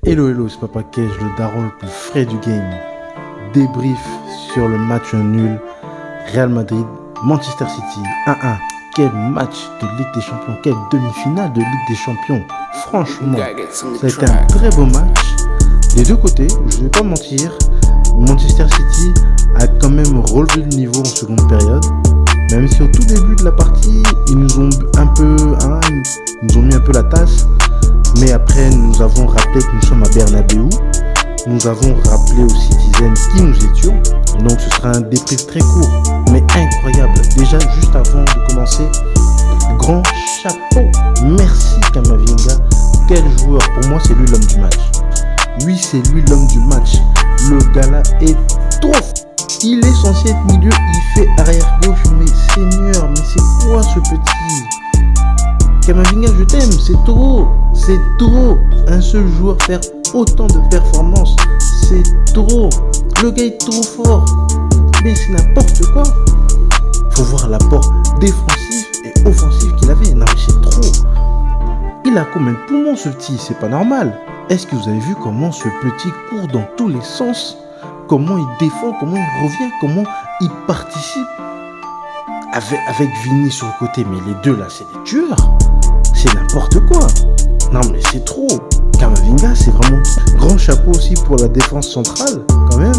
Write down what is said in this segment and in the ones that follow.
Hello hello, c'est Papa Kej, le daron le plus frais du game. Débrief sur le match nul Real Madrid, Manchester City 1-1. Quel match de Ligue des Champions, quelle demi-finale de Ligue des Champions. Franchement, ça a été un très beau match. Des deux côtés, je ne vais pas mentir, Manchester City a quand même relevé le niveau en seconde période. Même si au tout début de la partie, ils nous ont mis un peu la tasse. Mais après, nous avons rappelé que nous sommes à Bernabéu. Nous avons rappelé aux Citizens qui nous étions. Donc ce sera un débrief très court, mais incroyable. Déjà, juste avant de commencer, grand chapeau. Merci Camavinga. Quel joueur. Pour moi, c'est lui l'homme du match. Oui, c'est lui l'homme du match. Le gars-là est trop. Il est censé être milieu, il fait arrière-gauche. Mais Seigneur, mais c'est quoi ce petit Camavinga, je t'aime, c'est trop. C'est trop. Un seul joueur faire autant de performances, c'est trop. Le gars est trop fort. Mais c'est n'importe quoi. Faut voir l'apport défensif et offensif qu'il avait. Non mais c'est trop. Il a combien de poumons ce petit? C'est pas normal. Est-ce que vous avez vu comment ce petit court dans tous les sens? Comment il défend, comment il revient, comment il participe avec Vini sur le côté. Mais les deux là, c'est des tueurs. C'est n'importe quoi. Non mais c'est trop. Camavinga, c'est vraiment grand chapeau aussi pour la défense centrale quand même.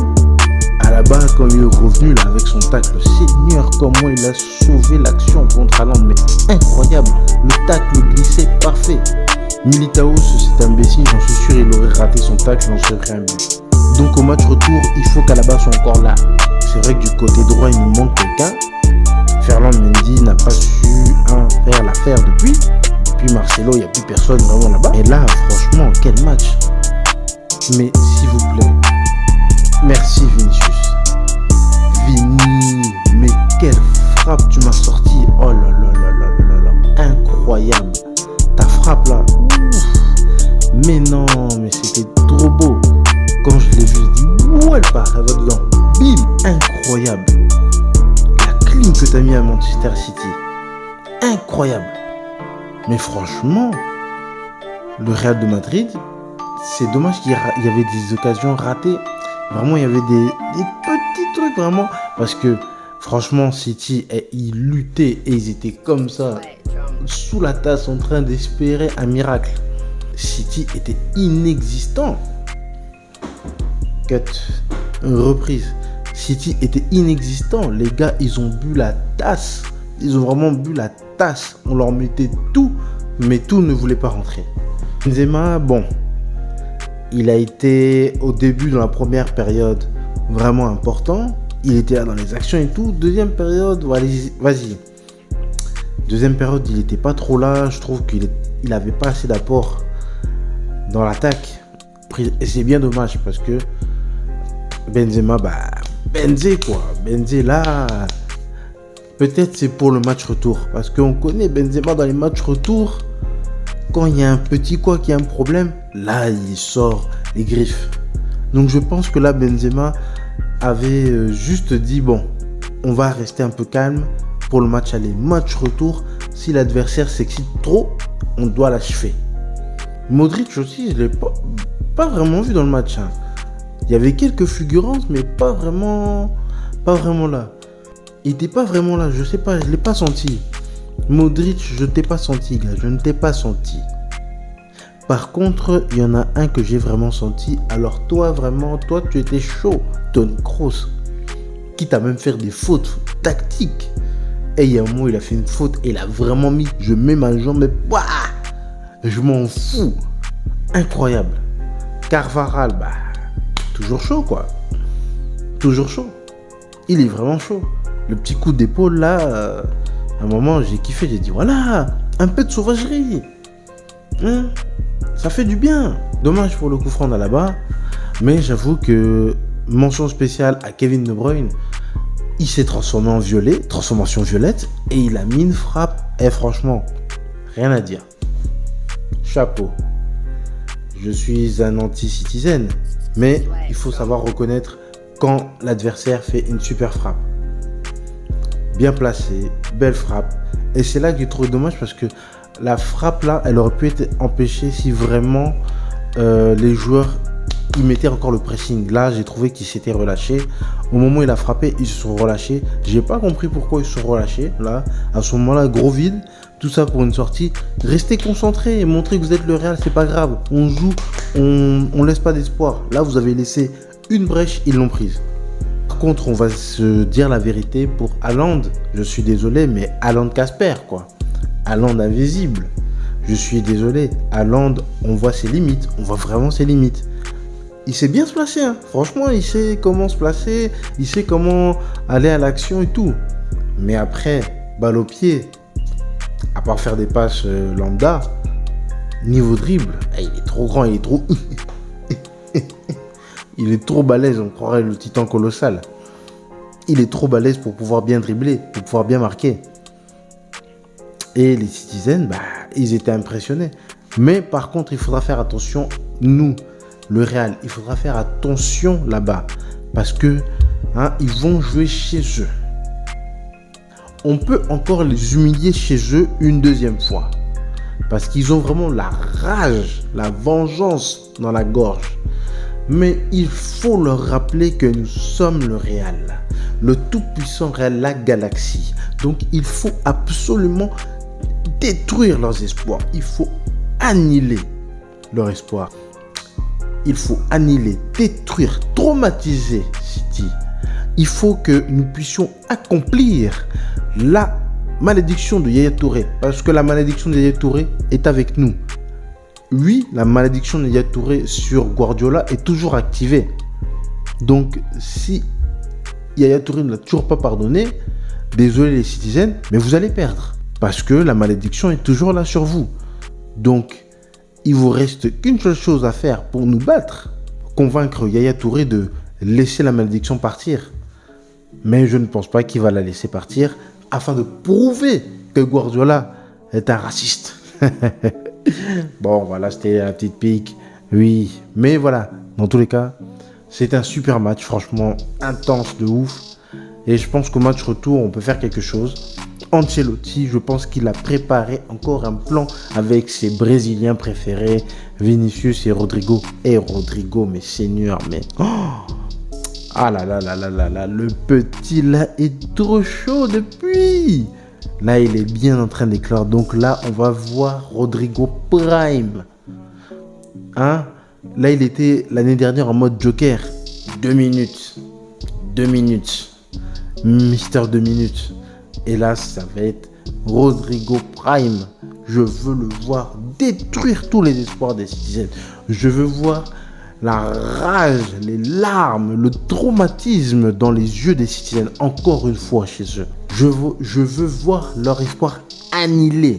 À la base, quand il est revenu là avec son tacle, Seigneur, comment il a sauvé l'action contre Haaland, mais incroyable. Le tacle glissait parfait. Militao, cet imbécile, j'en suis sûr, il aurait raté son tacle, j'en serais rien but. Donc au match retour, il faut qu'Alaba soit encore là. C'est vrai que du côté droit, il nous manque quelqu'un. Ferland Mendy n'a pas su faire l'affaire depuis. Puis Marcelo, il n'y a plus personne vraiment là-bas. Et là, franchement, quel match. Mais s'il vous plaît, merci Vinicius. Vini, mais quelle frappe tu m'as sorti. Oh là là là là là là. Incroyable. Ta frappe là. Ouf. Mais non, mais c'était trop beau. Quand je l'ai vu, j'ai dit, où elle part, elle va dedans. Bim, incroyable. La clean que tu as mis à Manchester City. Incroyable. Mais franchement, le Real de Madrid, c'est dommage qu'il y avait des occasions ratées. Vraiment, il y avait des petits trucs, vraiment. Parce que, franchement, City, ils luttaient et ils étaient comme ça, sous la tasse, en train d'espérer un miracle. City était inexistant. Cut. Reprise. City était inexistant. Les gars, ils ont bu la tasse. Ils ont vraiment bu la tasse. On leur mettait tout, mais tout ne voulait pas rentrer. Benzema, bon, il a été au début dans la première période vraiment important. Il était là dans les actions et tout. Deuxième période, vas-y. Deuxième période, il n'était pas trop là. Je trouve qu'il n'avait pas assez d'apport dans l'attaque. Et c'est bien dommage parce que Benzema, Benzé là... Peut-être c'est pour le match retour. Parce qu'on connaît Benzema dans les matchs retour. Quand il y a un petit quoi qui a un problème, là il sort les griffes. Donc je pense que là Benzema avait juste dit bon, on va rester un peu calme pour le match aller. Match retour, si l'adversaire s'excite trop, on doit l'achever. Modric aussi, je ne l'ai pas vraiment vu dans le match. Hein. Il y avait quelques fulgurances, mais pas vraiment là. Il n'était pas vraiment là, je sais pas, je l'ai pas senti. Modric, je t'ai pas senti, gars, je ne t'ai pas senti. Par contre, il y en a un que j'ai vraiment senti. Alors toi, tu étais chaud, Toni Kroos, qui t'a même fait des fautes tactiques. Et il y a un moment, il a fait une faute et il a vraiment mis, je mets ma jambe, mais je m'en fous. Incroyable. Carvajal, toujours chaud quoi. Toujours chaud. Il est vraiment chaud. Le petit coup d'épaule là, à un moment j'ai kiffé, j'ai dit voilà, un peu de sauvagerie. Ça fait du bien. Dommage pour le coup franc là-bas. Mais j'avoue que mention spéciale à Kevin De Bruyne. Il s'est transformé en violet, transformation violette, et il a mis une frappe. Et franchement, rien à dire. Chapeau. Je suis un anti-citizen. Mais il faut savoir reconnaître quand l'adversaire fait une super frappe. Bien placé, belle frappe. Et c'est là que je trouve dommage parce que la frappe là, elle aurait pu être empêchée si vraiment les joueurs, ils mettaient encore le pressing. Là, j'ai trouvé qu'ils s'étaient relâchés. Au moment où il a frappé, ils se sont relâchés. J'ai pas compris pourquoi ils se sont relâchés. Là, à ce moment-là, gros vide. Tout ça pour une sortie. Restez concentrés et montrez que vous êtes le Real, c'est pas grave. On joue, on laisse pas d'espoir. Là, vous avez laissé une brèche, ils l'ont prise. Par contre, on va se dire la vérité pour Haaland. Je suis désolé, mais Haaland Casper, quoi. Haaland invisible. Je suis désolé. Haaland, on voit ses limites. On voit vraiment ses limites. Il sait bien se placer, hein. Franchement, il sait comment se placer. Il sait comment aller à l'action et tout. Mais après, balle au pied, à part faire des passes lambda, niveau dribble, il est trop grand, il est trop... il est trop balèze, on croirait le titan colossal. Il est trop balèze pour pouvoir bien dribbler, pour pouvoir bien marquer. Et les Citizens, ils étaient impressionnés. Mais par contre, il faudra faire attention, nous, le Real, il faudra faire attention là-bas. Parce que ils vont jouer chez eux. On peut encore les humilier chez eux une deuxième fois. Parce qu'ils ont vraiment la rage, la vengeance dans la gorge. Mais il faut leur rappeler que nous sommes le Real. Le tout-puissant Real, la galaxie. Donc il faut absolument détruire leurs espoirs. Il faut annihiler leur espoir. Il faut annihiler, détruire, traumatiser City. Il faut que nous puissions accomplir la malédiction de Yaya Touré. Parce que la malédiction de Yaya Touré est avec nous. Oui, la malédiction de Yaya Touré sur Guardiola est toujours activée. Donc, si Yaya Touré ne l'a toujours pas pardonné, désolé les Citizens, mais vous allez perdre. Parce que la malédiction est toujours là sur vous. Donc, il vous reste qu'une seule chose à faire pour nous battre. Convaincre Yaya Touré de laisser la malédiction partir. Mais je ne pense pas qu'il va la laisser partir afin de prouver que Guardiola est un raciste. Bon, voilà, c'était la petite pique. Oui, mais voilà, dans tous les cas, c'est un super match, franchement, intense de ouf. Et je pense qu'au match retour, on peut faire quelque chose. Ancelotti, je pense qu'il a préparé encore un plan avec ses Brésiliens préférés, Vinicius et Rodrigo. Et Rodrigo, mes seigneurs, mais... Oh, ah là là là là là là, le petit là est trop chaud depuis. Là, il est bien en train d'éclore. Donc là, on va voir Rodrigo Prime. Hein? Là, il était l'année dernière en mode Joker. 2 minutes. 2 minutes. Mister 2 minutes. Et là, ça va être Rodrigo Prime. Je veux le voir détruire tous les espoirs des Citizens. Je veux voir la rage, les larmes, le traumatisme dans les yeux des Citizens, encore une fois chez eux. Je veux voir leur espoir annihilé.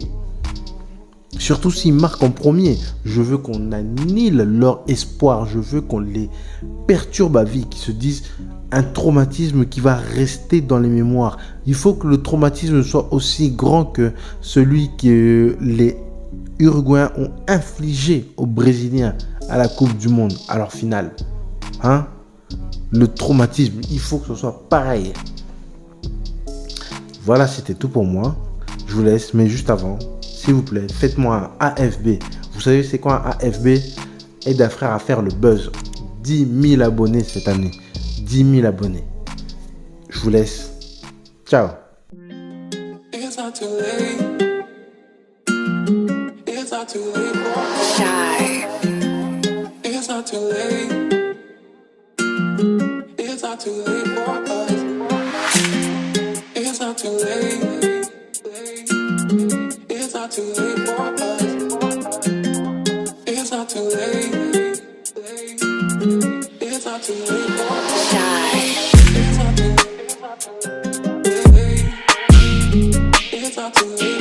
Surtout s'ils marquent en premier. Je veux qu'on annihile leur espoir. Je veux qu'on les perturbe à vie, qu'ils se disent un traumatisme qui va rester dans les mémoires. Il faut que le traumatisme soit aussi grand que celui que les Uruguayens ont infligé aux Brésiliens à la Coupe du Monde, à leur finale. Hein? Le traumatisme, il faut que ce soit pareil. Voilà, c'était tout pour moi. Je vous laisse, mais juste avant, s'il vous plaît, faites-moi un AFB. Vous savez c'est quoi un AFB? Aide un frère à faire le buzz. 10 000 abonnés cette année. 10 000 abonnés. Je vous laisse. Ciao. It's not too late. It's not too late. Shy. It's not too late. It's not too late for us. It's not too late. It's not too late for us. It's not too late. It's not too late for us. It's not too late. It's not too late.